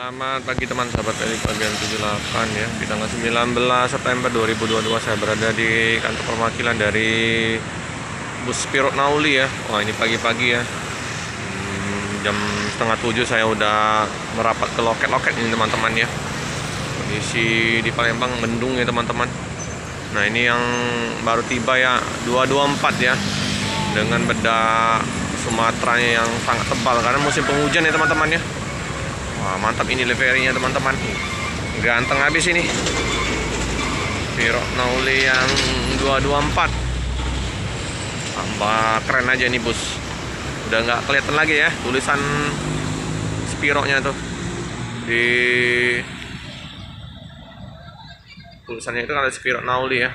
Selamat pagi teman sahabat Elik bagian 78 ya. Di tanggal 19 September 2022 saya berada di kantor perwakilan dari bus Spiro Nauli ya. Wah, ini pagi-pagi ya. Jam setengah 7 saya udah merapat ke loket-loket ini teman-teman ya. Kondisi di Palembang mendung ya teman-teman. Nah, ini yang baru tiba ya, 224 ya. Dengan bedak Sumateranya yang sangat tebal karena musim penghujan ya teman-teman ya. Wah, mantap ini liverynya teman-teman, ganteng habis ini Spiro Nauli yang 224. Tambah keren aja nih bus, udah nggak kelihatan lagi ya tulisan Spiro nya tuh di tulisannya itu kan ada Spiro Nauli ya.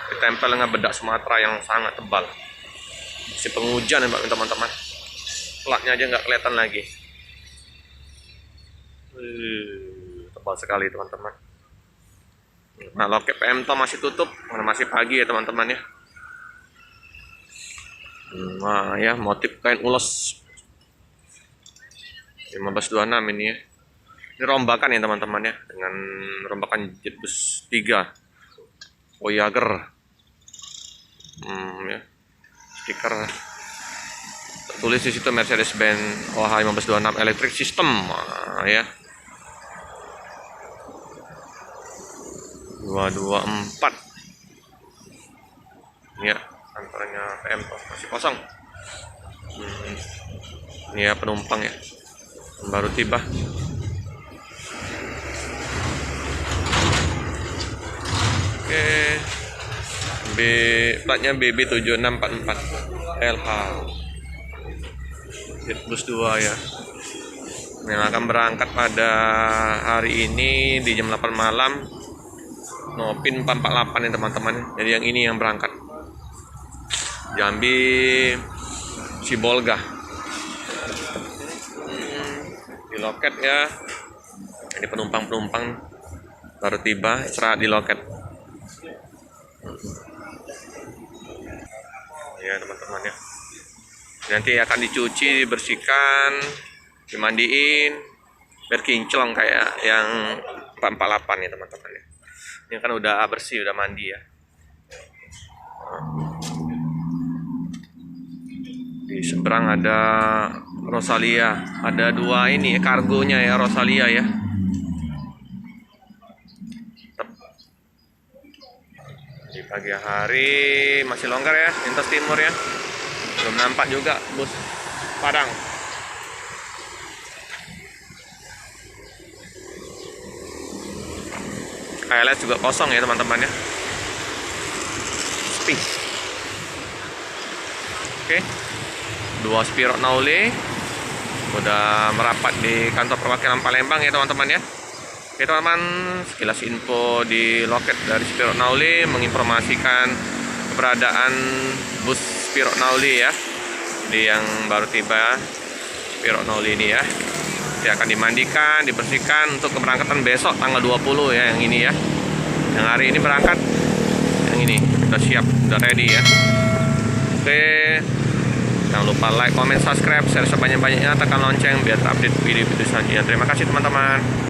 Ditempel dengan bedak Sumatera yang sangat tebal. Masih penghujan ya teman-teman, platnya aja nggak kelihatan lagi. Tebal sekali teman-teman. Nah, loket PMTO masih tutup karena masih pagi ya teman-teman ya. Nah ya, motif kain ulos 1526 ini ya. Ini rombakan ya teman-teman ya, dengan rombakan Jetbus 3 Voyager. Ya, stiker tertulis di situ Mercedes-Benz OH 1526 Electric System. Ya, 224 ya, kantornya PMTO masih kosong. Ini ya penumpang ya, baru tiba. Oke, platnya BB7644 LH Jetbus 2 ya, yang akan berangkat pada hari ini di jam 8 malam. Nopin 448 ya teman-teman. Jadi yang ini yang berangkat Jambi Sibolga di loket ya. Ini penumpang-penumpang baru tiba, istirahat di loket ya teman-teman ya. Nanti akan dicuci, dibersihkan, dimandiin biar kinclong kayak yang 448 ya teman-teman ya. Ini kan udah bersih, udah mandi ya. Di seberang ada Rosalia, ada dua ini kargonya ya, Rosalia ya. Di pagi hari masih longgar ya, lintas timur ya. Belum nampak juga bus Padang. KLS juga kosong ya teman-teman ya. Sepi. Oke, 2 Spiro Nauli udah merapat di kantor perwakilan Palembang ya teman-teman ya. Oke teman-teman, sekilas info di loket dari Spiro Nauli menginformasikan keberadaan bus Spiro Nauli ya. Jadi yang baru tiba Spiro Nauli ini ya, dia akan dimandikan, dibersihkan untuk keberangkatan besok tanggal 20 ya, yang ini ya. Yang hari ini berangkat, yang ini udah siap, udah ready ya. Oke, jangan lupa like, comment, subscribe, share sebanyak-banyaknya, tekan lonceng biar update video-video selanjutnya. Terima kasih teman-teman.